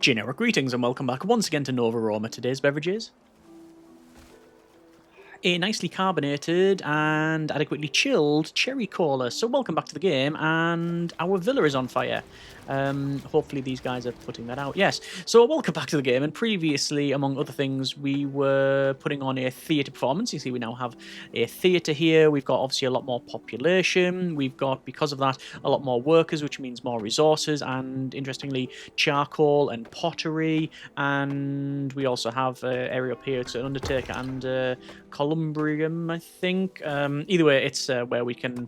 Generic greetings and welcome back once again to Nova Roma. Today's beverages: a nicely carbonated and adequately chilled cherry cola. So welcome back to the game, and our villa is on fire. Hopefully these guys are putting that out. Yes. So welcome back to the game, and previously, among other things, we were putting on a theatre performance. You see we now have a theatre here. We've got obviously a lot more population. We've got, because of that, a lot more workers, which means more resources, and interestingly, charcoal and pottery. And we also have an area up here. It's an undertaker and Columbrium, I think. Either way, it's where we can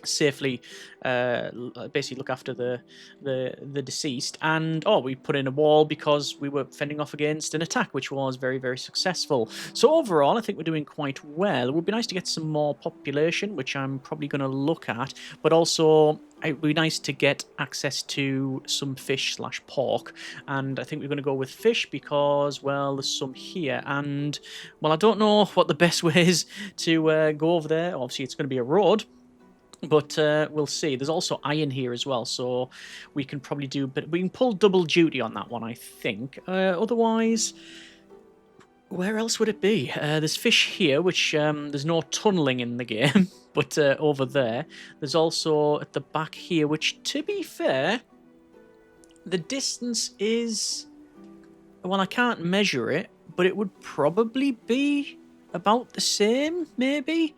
safely basically look after the deceased. And we put in a wall because we were fending off against an attack, which was very, very successful. So overall, I think we're doing quite well. It would be nice to get some more population, which I'm probably going to look at, but also it would be nice to get access to some fish/pork, and I think we're going to go with fish because, well, there's some here, and, well, I don't know what the best way is to go over there. Obviously, it's going to be a road, but we'll see. There's also iron here as well, so we can probably do, but we can pull double duty on that one, I think. Otherwise, where else would it be? There's fish here, which there's no tunneling in the game, but over there. There's also at the back here, which, to be fair, the distance is, well, I can't measure it, but it would probably be about the same, maybe,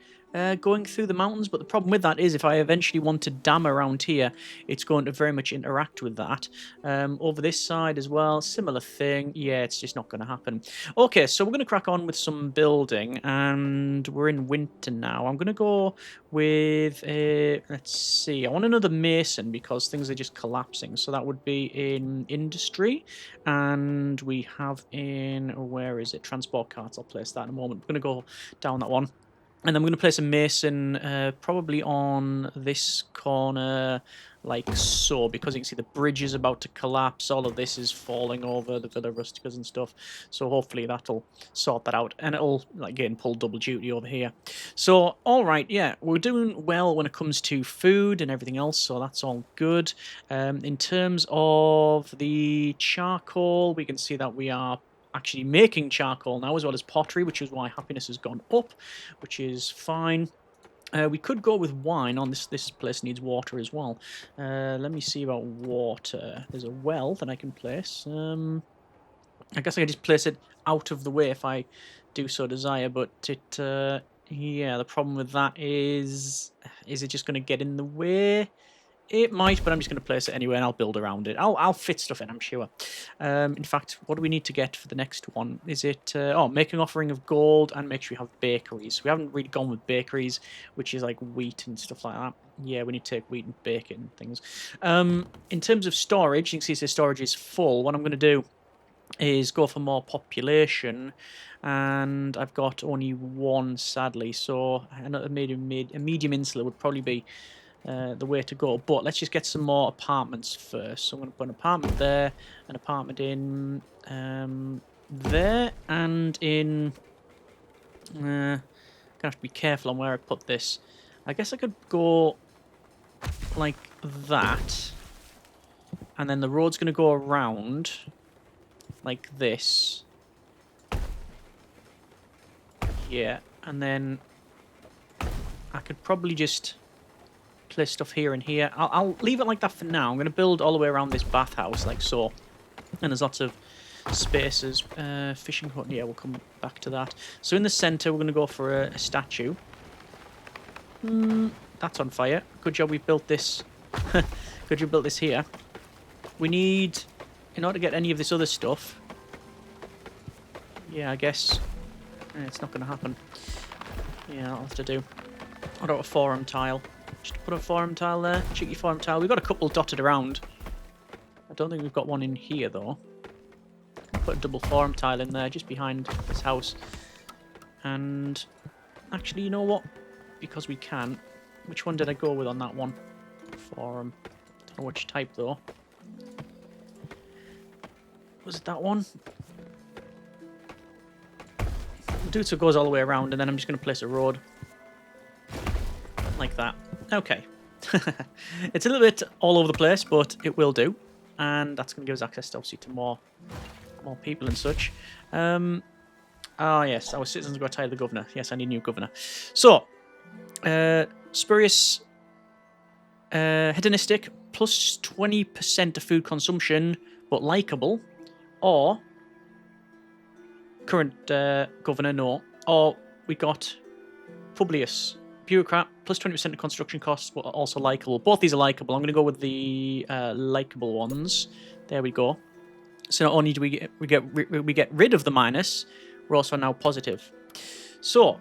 going through the mountains. But the problem with that is if I eventually want to dam around here, it's going to very much interact with that. Over this side as well, similar thing. Yeah, it's just not going to happen. Okay, so we're going to crack on with some building, and we're in winter now. I'm going to go with a, let's see, I want another mason because things are just collapsing. So that would be in industry, and we have in, where is it? Transport carts. I'll place that in a moment. We're going to go down that one. And then we're going to place a mason probably on this corner, like so, because you can see the bridge is about to collapse. All of this is falling over, the Villa Rusticas and stuff. So hopefully that'll sort that out. And it'll, again, pull double duty over here. So, all right, yeah, we're doing well when it comes to food and everything else, so that's all good. In terms of the charcoal, we can see that we are actually making charcoal now, as well as pottery, which is why happiness has gone up, which is fine. We could go with wine. On this place needs water as well. Let me see about water. There's a well that I can place. I guess I can just place it out of the way if I do so desire, but it yeah, the problem with that is it just going to get in the way? It might, but I'm just going to place it anyway, and I'll build around it. I'll fit stuff in, I'm sure. In fact, what do we need to get for the next one? Is it... make an offering of gold and make sure we have bakeries. We haven't really gone with bakeries, which is like wheat and stuff like that. Yeah, we need to take wheat and bake it and things. In terms of storage, you can see the storage is full. What I'm going to do is go for more population, and I've got only one, sadly. So a medium insula would probably be the way to go, but let's just get some more apartments first. So I'm going to put an apartment there, an apartment in there, and in gonna have to be careful on where I put this. I guess I could go like that, and then the road's going to go around like this. Yeah, and then I could probably just place stuff here and here. I'll leave it like that for now. I'm going to build all the way around this bathhouse, like so. And there's lots of spaces. Fishing hut, yeah, we'll come back to that. So in the centre, we're going to go for a statue. That's on fire. Good job we built this. Good job we built this here. We need, in order to get any of this other stuff, yeah, I guess it's not going to happen. Yeah, I'll have to do. I'll do a forum tile. Just put a forum tile there. Cheeky forum tile. We've got a couple dotted around. I don't think we've got one in here, though. Put a double forum tile in there, just behind this house. And actually, you know what? Because we can. Which one did I go with on that one? Forum. Don't know which type, though. Was it that one? We'll do it so it goes all the way around, and then I'm just going to place a road. Like that. Okay. It's a little bit all over the place, but it will do. and that's going to give us access, to, obviously, to more people and such. Oh, yes, our citizens got tired of the governor. Yes, I need a new governor. So, spurious, hedonistic, plus 20% of food consumption, but likable, or current governor, no. Or we got Publius, bureaucrat, plus 20% of construction costs, but also likable. Both these are likable. I'm going to go with the likable ones. There we go. So not only do we get rid of the minus, we're also now positive. So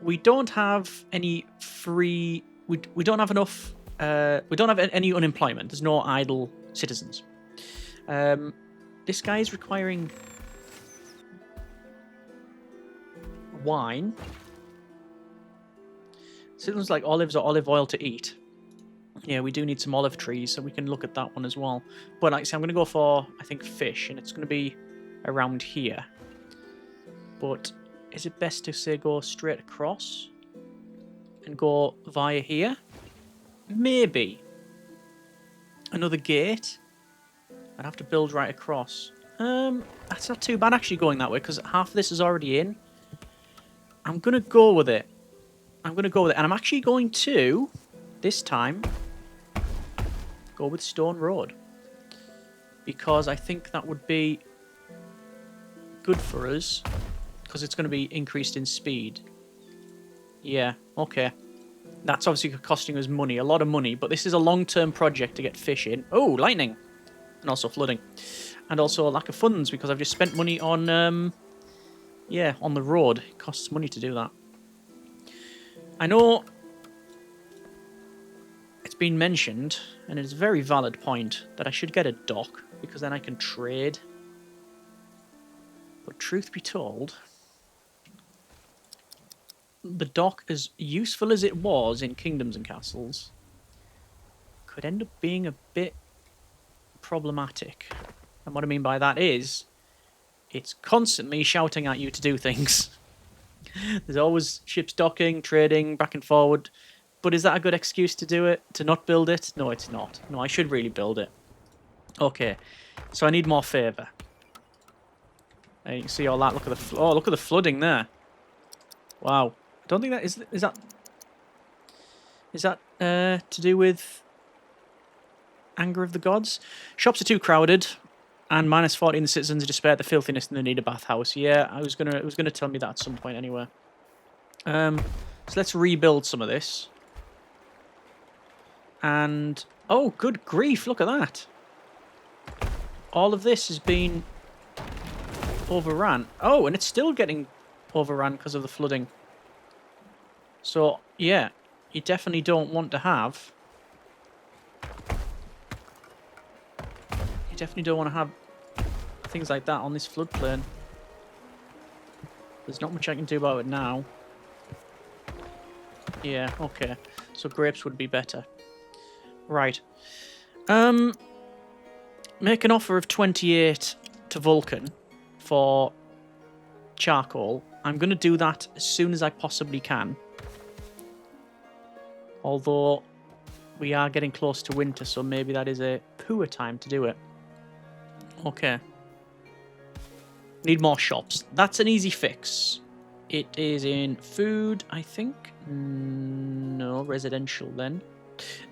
we don't have any free. We don't have enough. We don't have any unemployment. There's no idle citizens. This guy is requiring wine. Citizens like olives or olive oil to eat. Yeah, we do need some olive trees, so we can look at that one as well. But like I say, I'm going to go for, I think, fish, and it's going to be around here. But is it best to, say, go straight across and go via here? Maybe. Another gate. I'd have to build right across. That's not too bad, actually, going that way, because half of this is already in. I'm going to go with it. And I'm actually going to, this time, go with Stone Road. Because I think that would be good for us. Because it's going to be increased in speed. Yeah, okay. That's obviously costing us money, a lot of money. But this is a long-term project to get fish in. Oh, lightning. And also flooding. And also a lack of funds, because I've just spent money on, yeah, on the road. It costs money to do that. I know it's been mentioned, and it's a very valid point, that I should get a dock, because then I can trade. But truth be told, the dock, as useful as it was in Kingdoms and Castles, could end up being a bit problematic. And what I mean by that is, it's constantly shouting at you to do things. There's always ships docking, trading, back and forward. But is that a good excuse to do it? To not build it? No, it's not. No, I should really build it. Okay, so I need more favour. You can see all that. Look at the look at the flooding there. Wow. I don't think that is that to do with anger of the gods. Shops are too crowded, and minus 14 the citizens despair at the filthiness and they need a bathhouse. Yeah, it was gonna tell me that at some point anyway. So let's rebuild some of this. And oh, good grief! Look at that. All of this has been overrun. Oh, and it's still getting overrun because of the flooding. So yeah, you definitely don't want to have. You definitely don't want to have things like that on this floodplain. There's not much I can do about it now. Yeah, okay. So grapes would be better. Right. Make an offer of 28 to Vulcan for charcoal. I'm going to do that as soon as I possibly can. Although we are getting close to winter, so maybe that is a poor time to do it. Okay. Need more shops. That's an easy fix. It is in food, I think. No, residential then.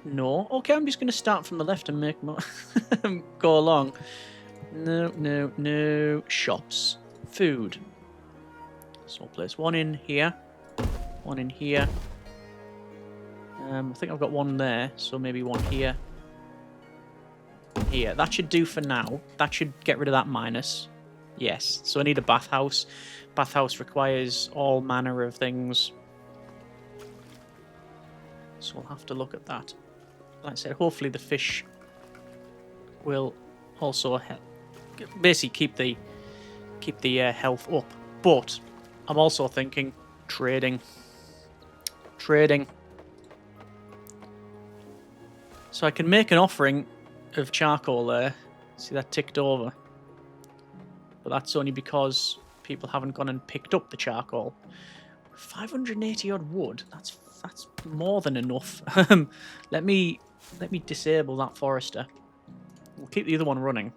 No. Okay, I'm just going to start from the left and make more go along. No. Shops. Food. So I'll place one in here. One in here. I think I've got one there, so maybe one here. Here. That should do for now. That should get rid of that minus. Yes. So I need a bathhouse. Bathhouse requires all manner of things. So we'll have to look at that. Like I said, hopefully the fish will also help. Basically keep the health up. But I'm also thinking trading. So I can make an offering of charcoal there. See that ticked over. But that's only because people haven't gone and picked up the charcoal. 580 odd wood. That's more than enough. Let me disable that forester. We'll keep the other one running.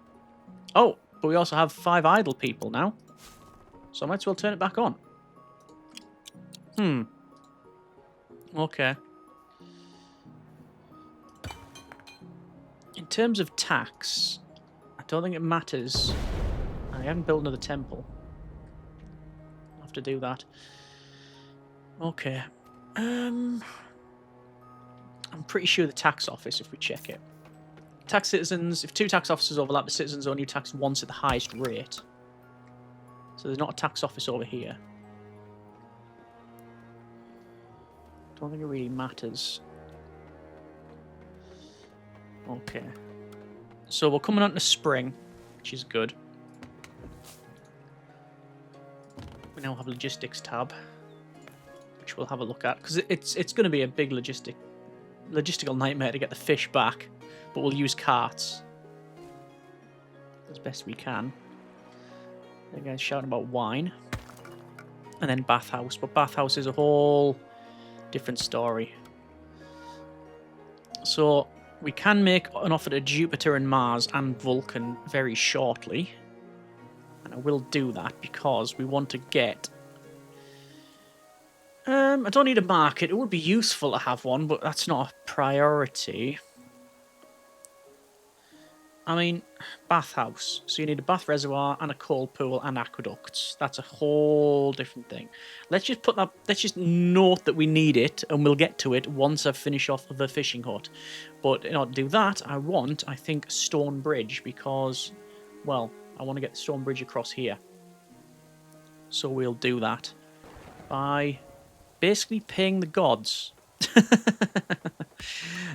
Oh, but we also have 5 idle people now. So I might as well turn it back on. Okay. In terms of tax, I don't think it matters. I haven't built another temple. I'll have to do that. Okay. I'm pretty sure the tax office, if we check it. Tax citizens, if 2 tax officers overlap, the citizens are only taxed once at the highest rate. So there's not a tax office over here. Don't think it really matters. Okay. So we're coming on to spring, which is good. We now have a logistics tab, which we'll have a look at, because it's going to be a big logistical nightmare to get the fish back, but we'll use carts as best we can. The guy's shouting about wine, and then bathhouse, but bathhouse is a whole different story. So we can make an offer to Jupiter and Mars and Vulcan very shortly. And I will do that because we want to get... I don't need a market. It would be useful to have one, but that's not a priority. I mean, bathhouse. So you need a bath reservoir and a coal pool and aqueducts. That's a whole different thing. Let's just put that. Let's just note that we need it, and we'll get to it once I've finished off the fishing hut. But in order to do that, I think, a stone bridge because, well, I want to get the stone bridge across here. So we'll do that by basically paying the gods.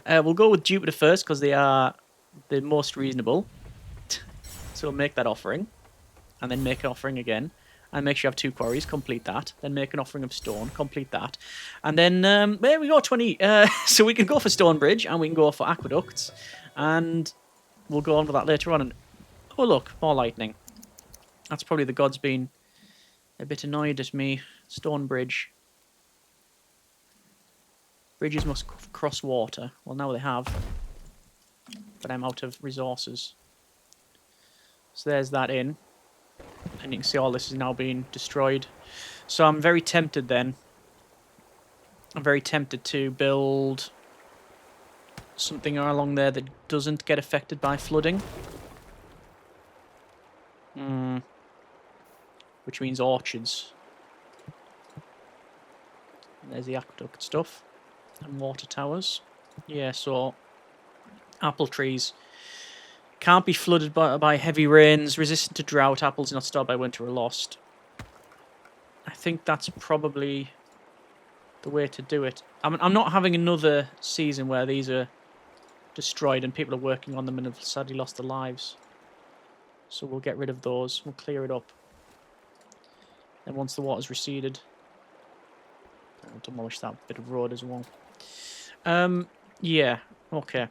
We'll go with Jupiter first because they are the most reasonable. So we'll make that offering, and then make an offering again, and make sure you have 2 quarries, complete that, then make an offering of stone, complete that, and then there we go, 20. So we can go for stone bridge, and we can go for aqueducts, and we'll go on for that later on. And oh look, more lightning. That's probably the gods being a bit annoyed at me. Stone bridge. Bridges must cross water. Well, now they have. But I'm out of resources. So there's that in. And you can see all this is now being destroyed. So I'm very tempted then. I'm very tempted to build something along there that doesn't get affected by flooding. Which means orchards. And there's the aqueduct stuff. And water towers. Yeah, so apple trees can't be flooded by heavy rains, resistant to drought, apples not starved by winter or lost. I think that's probably the way to do it. I'm not having another season where these are destroyed and people are working on them and have sadly lost their lives. So we'll get rid of those. We'll clear it up. And once the water's receded, I'll demolish that bit of road as well. Yeah, okay.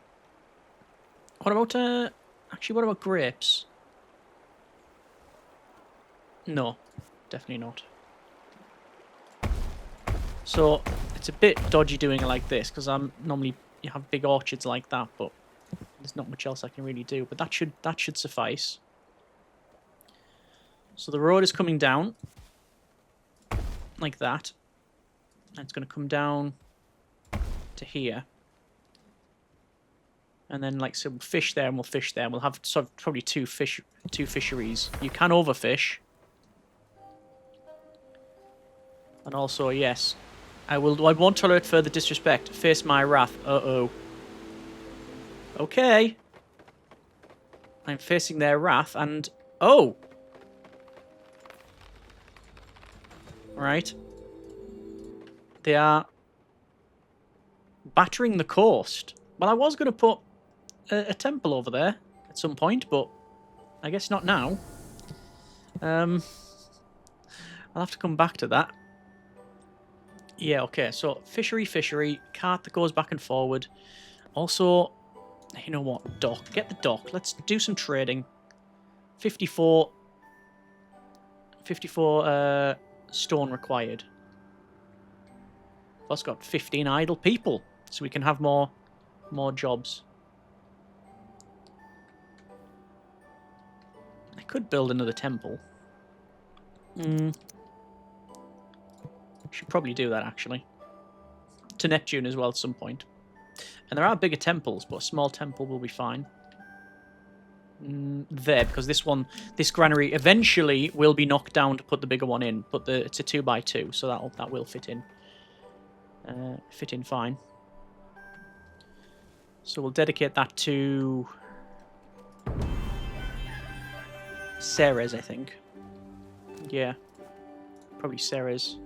What about, actually, what about grapes? No, definitely not. So, it's a bit dodgy doing it like this, because normally you have big orchards like that, but there's not much else I can really do. But that should suffice. So the road is coming down, like that. And it's going to come down to here. And then, like, so we'll fish there and we'll fish there. And we'll have sort of probably two fisheries. You can overfish. And also, yes, I won't tolerate further disrespect. Face my wrath. Uh-oh. Okay. I'm facing their wrath and... Oh! Right. They are battering the coast. Well, I was going to put a temple over there at some point, but I guess not now. I'll have to come back to that. Yeah, okay, so fishery, cart that goes back and forward. Also, you know what, dock. Get the dock. Let's do some trading. 54 stone required. Plus got 15 idle people, so we can have more jobs. Could build another temple. Should probably do that, actually. To Neptune as well at some point. And there are bigger temples, but a small temple will be fine. There, because this granary eventually will be knocked down to put the bigger one in, but it's a 2x2, so that will fit in. Fit in fine. So we'll dedicate that to Ceres, I think. Yeah, probably Ceres.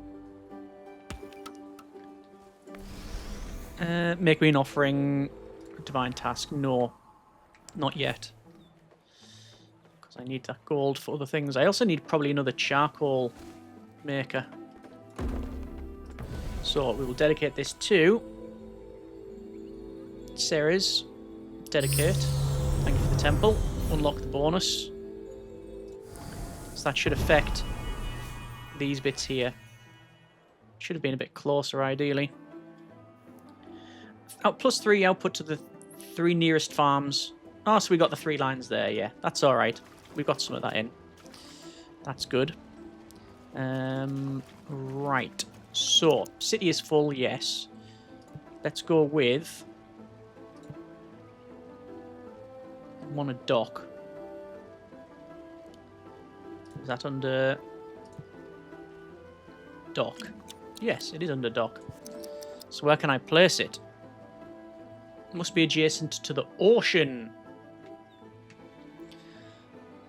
Make me an offering. Divine task. No, not yet. Because I need that gold for other things. I also need probably another charcoal maker. So we will dedicate this to Ceres. Dedicate. Thank you for the temple. Unlock the bonus. So that should affect these bits here. Should have been a bit closer, ideally. +3 output to the 3 nearest farms. Oh, so we got the 3 lines there, yeah. That's alright. We got some of that in. That's good. Right. So, city is full, yes. Let's go with... I want a dock. Is that under... dock? Yes, it is under dock. So where can I place it? It must be adjacent to the ocean.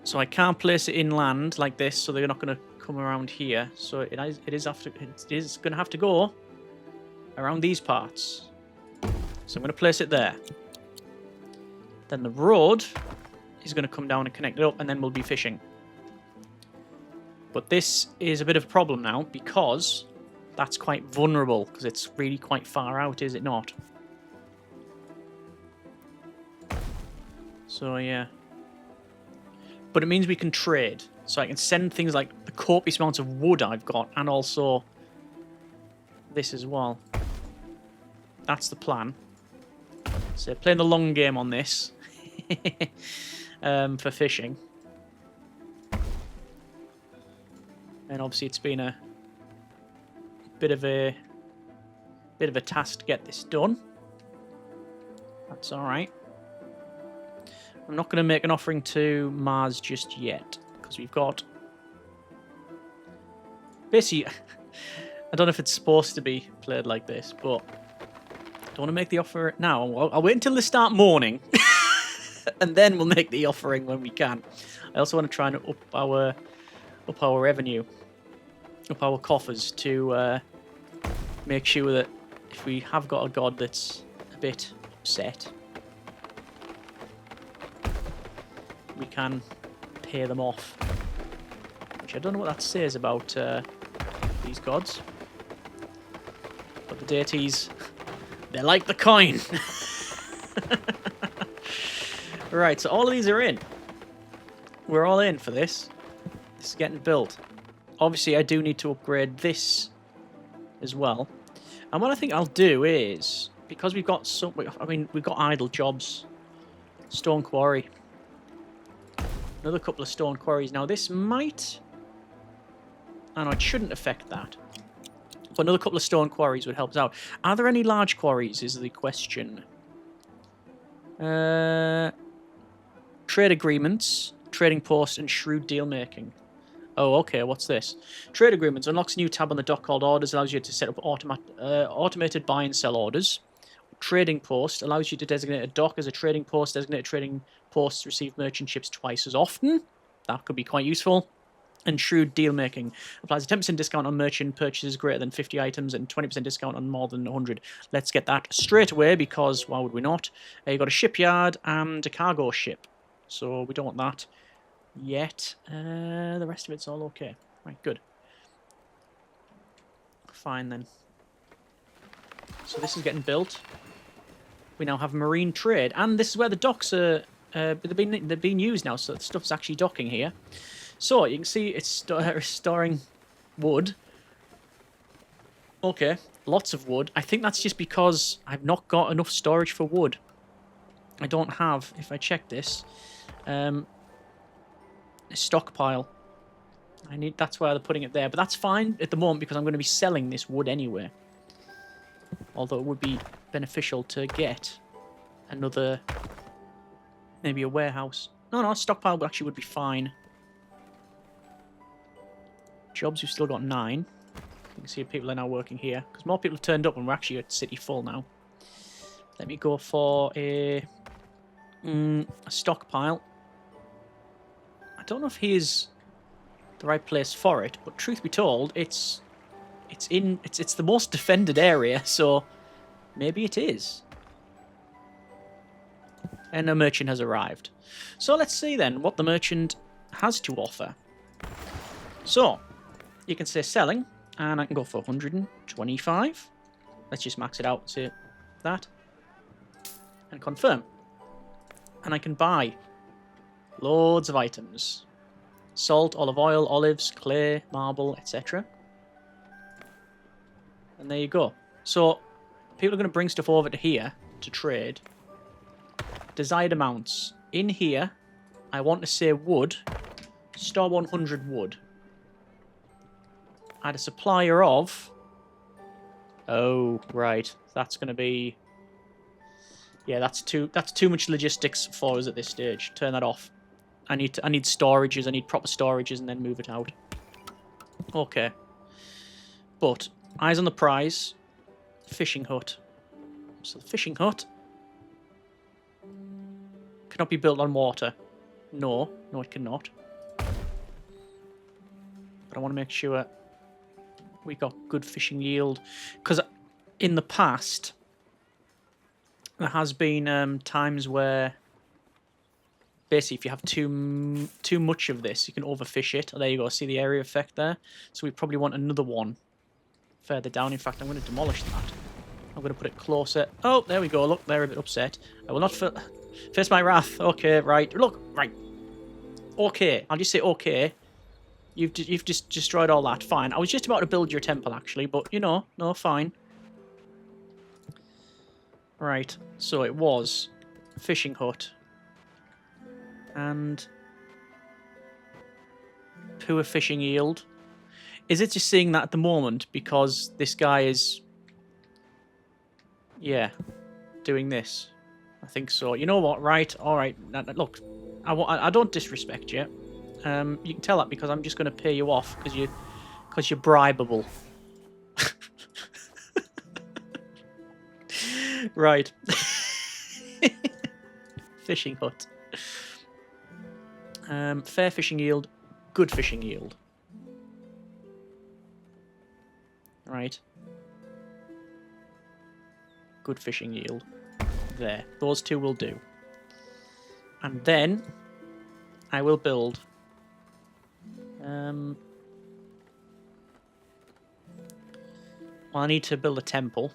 So I can't place it inland like this, so they're not going to come around here. So it is going to have to go around these parts. So I'm going to place it there. Then the road is going to come down and connect it up, and then we'll be fishing. But this is a bit of a problem now, because that's quite vulnerable, because it's really quite far out, is it not? So, yeah. But it means we can trade. So I can send things like the copious amounts of wood I've got, and also this as well. That's the plan. So playing the long game on this for fishing. And obviously it's been a bit of a task to get this done. That's all right. I'm not going to make an offering to Mars just yet, because we've got... Basically, I don't know if it's supposed to be played like this, but I don't want to make the offer now. I'll wait until the start morning, and then we'll make the offering when we can. I also want to try and up our revenue, up our coffers, to make sure that if we have got a god that's a bit upset, we can pay them off. Which I don't know what that says about these gods. But the deities, they're like the coin. Right, so all of these are in. We're all in for this. This is getting built. Obviously, I do need to upgrade this as well. And what I think I'll do is, because we've got we've got idle jobs. Stone quarry. Another couple of stone quarries. Now, this might... I know it shouldn't affect that. But another couple of stone quarries would help us out. Are there any large quarries, is the question. Trade agreements, trading post, and shrewd deal-making. Oh, okay, what's this? Trade agreements unlocks a new tab on the dock called orders, allows you to set up automated buy and sell orders. Trading post allows you to designate a dock as a trading post. Designated trading posts receive merchant ships twice as often. That could be quite useful. And shrewd deal making applies a 10% discount on merchant purchases greater than 50 items and 20% discount on more than 100. Let's get that straight away, because why would we not? You've got a shipyard and a cargo ship, so we don't want that yet. The rest of it's all okay. Right, good. Fine then. So this is getting built. We now have marine trade, and this is where the docks are. They're being used now, so the stuff's actually docking here. So you can see it's storing wood. Okay, lots of wood. I think that's just because I've not got enough storage for wood. I don't have. If I check this, A stockpile. That's why they're putting it there, but that's fine at the moment because I'm going to be selling this wood anyway. Although it would be beneficial to get another, maybe a warehouse. No, stockpile actually would be fine. Jobs, we've still got 9. You can see people are now working here because more people have turned up and we're actually at city full now. Let me go for a stockpile. I don't know if he is the right place for it, but truth be told, it's the most defended area, so maybe it is. And a merchant has arrived. So let's see then what the merchant has to offer. So you can say selling, and I can go for 125. Let's just max it out, say that, and confirm. And I can buy loads of items. Salt, olive oil, olives, clay, marble, etc. And there you go. So people are going to bring stuff over to here to trade. Desired amounts. In here, I want to say wood. Store 100 wood. Add a supplier of... Oh, right. That's going to be... Yeah, that's too much logistics for us at this stage. Turn that off. I need storages. I need proper storages and then move it out. Okay. But eyes on the prize. Fishing hut. So the fishing hut cannot be built on water. No, it cannot. But I want to make sure we got good fishing yield, because in the past there has been times where basically if you have too much of this, you can overfish it. Oh, there you go. See the area effect there? So we probably want another one further down. In fact, I'm going to demolish that. I'm going to put it closer. Oh, there we go. Look, they're a bit upset. I will not face my wrath. Okay, right. Look, right. Okay. I'll just say okay. You've just destroyed all that. Fine. I was just about to build your temple, actually, but, you know, no, fine. Right. So it was fishing hut. And poor fishing yield. Is it just seeing that at the moment because this guy is, yeah, doing this? I think so. You know what? Right. All right. Look, I don't disrespect you. You can tell that because I'm just going to pay you off because you're bribable. Right. Fishing hut. Fair fishing yield, good fishing yield. Right. Good fishing yield. There. Those two will do. And then I will build well, I need to build a temple.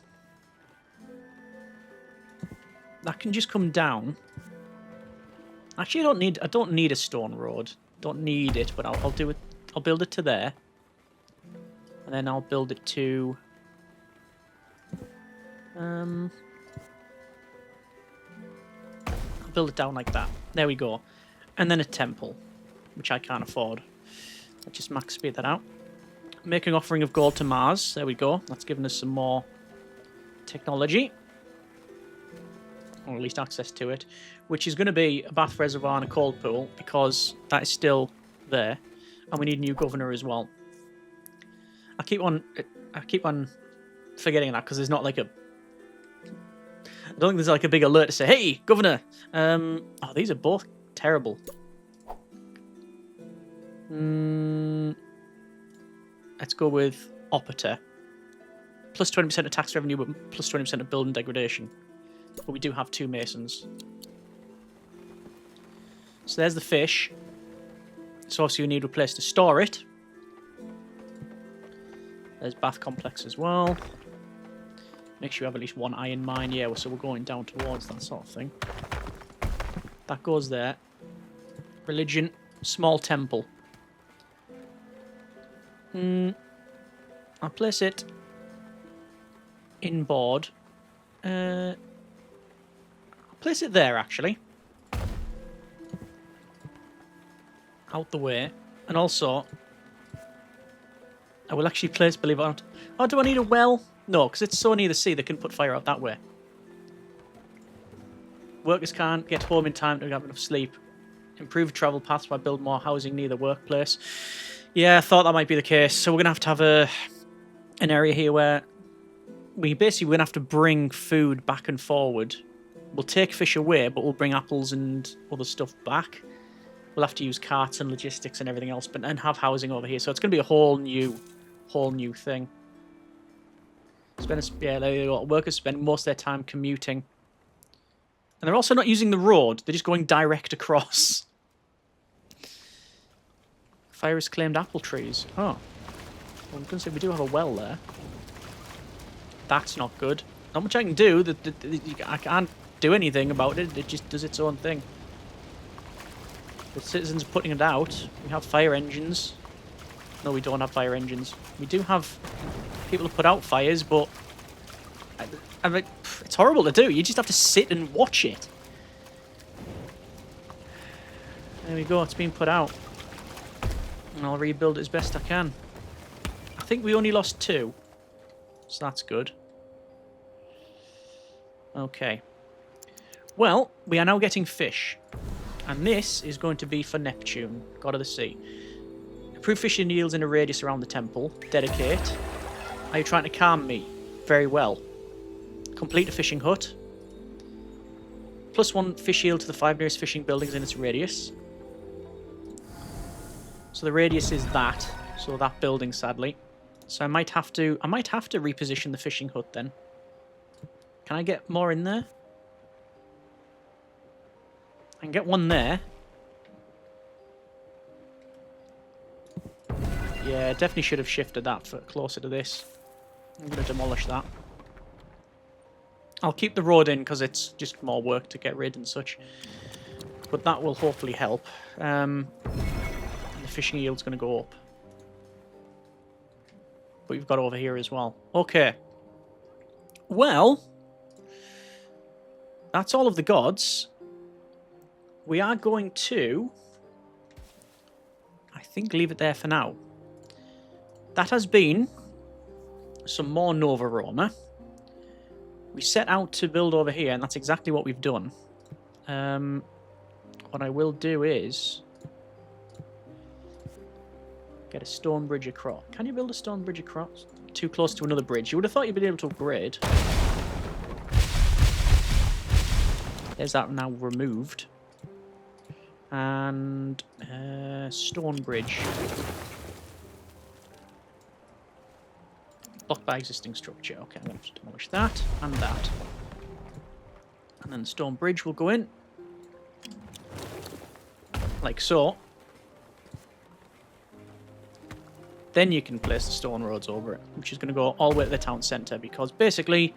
That can just come down. Actually, I don't need a stone road. Don't need it, but I'll do it. I'll build it to there. And then I'll build it to I'll build it down like that. There we go. And then a temple, which I can't afford. I'll just max speed that out. Make an offering of gold to Mars. There we go. That's given us some more technology. Or at least access to it. Which is going to be a bath reservoir and a cold pool, because that is still there. And we need a new governor as well. I keep on forgetting that, because there's not like a... I don't think there's like a big alert to say, hey, governor! Oh, these are both terrible. Let's go with Operator. Plus 20% of tax revenue, but plus 20% of building degradation. But we do have 2 masons. So there's the fish. So obviously we need a place to store it. There's bath complex as well. Make sure you have at least 1 iron mine. Yeah, so we're going down towards that sort of thing. That goes there. Religion. Small temple. I'll place it inboard. I'll place it there, actually. out the way. And also, I will actually place, believe it or not. Oh, do I need a well? No, because it's so near the sea, they can put fire out that way. Workers can't get home in time to have enough sleep. Improve travel paths by building more housing near the workplace. Yeah, I thought that might be the case. So we're going to have an area here where we're going to have to bring food back and forward. We'll take fish away, but we'll bring apples and other stuff back. We'll have to use carts and logistics and everything else, and have housing over here. So it's going to be a whole new thing. Workers spend most of their time commuting. And they're also not using the road. They're just going direct across. Fire has claimed apple trees. Oh. Well, I'm going to say we do have a well there. That's not good. Not much I can do. I can't do anything about it. It just does its own thing. The citizens are putting it out. We have fire engines. No, we don't have fire engines. We do have people who put out fires, but it's horrible to do. You just have to sit and watch it. There we go. It's been put out. And I'll rebuild it as best I can. I think we only lost 2. So that's good. Okay. Well, we are now getting fish. And this is going to be for Neptune, god of the sea. Improve fishing yields in a radius around the temple. Dedicate. Are you trying to calm me? Very well. Complete a fishing hut. +1 fish yield to the 5 nearest fishing buildings in its radius. So the radius is that. So that building, sadly. So I might have to reposition the fishing hut then. Can I get more in there? I can get one there. Yeah, definitely should have shifted that for closer to this. I'm going to demolish that. I'll keep the road in because it's just more work to get rid and such. But that will hopefully help. The fishing yield's going to go up. But you've got over here as well. Okay. Well, that's all of the gods. We are going to, I think, leave it there for now. That has been some more Nova Roma. We set out to build over here, and that's exactly what we've done. What I will do is get a stone bridge across. Can you build a stone bridge across? Too close to another bridge. You would have thought you'd been able to upgrade. There's that now removed. And stone bridge. Blocked by existing structure. Okay, I'm going to demolish that and that. And then the stone bridge will go in. Like so. Then you can place the stone roads over it, which is going to go all the way to the town centre, because basically,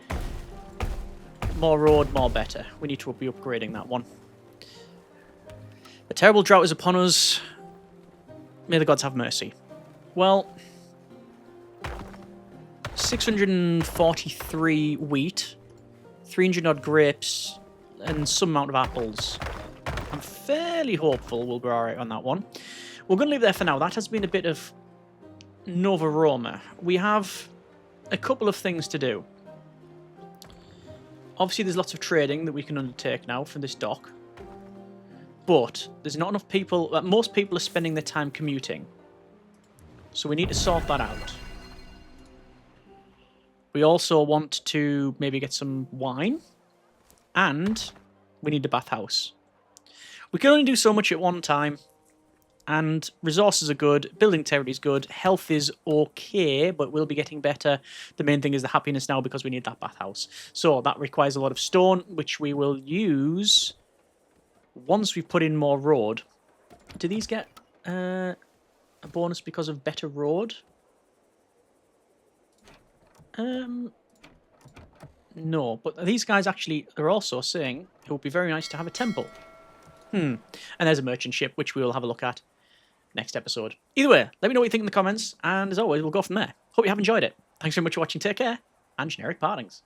more road, more better. We need to be upgrading that one. A terrible drought is upon us. May the gods have mercy. Well, 643 wheat, 300 odd grapes, and some amount of apples. I'm fairly hopeful we'll be alright on that one. We're going to leave it there for now. That has been a bit of Nova Roma. We have a couple of things to do. Obviously, there's lots of trading that we can undertake now from this dock. But there's not enough people. Most people are spending their time commuting. So we need to sort that out. We also want to maybe get some wine. And we need a bathhouse. We can only do so much at one time. And resources are good, building integrity is good, health is okay, but we'll be getting better. The main thing is the happiness now, because we need that bathhouse. So that requires a lot of stone, which we will use once we've put in more road. Do these get a bonus because of better road? No, but these guys actually are also saying it would be very nice to have a temple. And there's a merchant ship, which we will have a look at next episode. Either way, let me know what you think in the comments, and as always, we'll go from there. Hope you have enjoyed it. Thanks very much for watching, take care, and generic partings.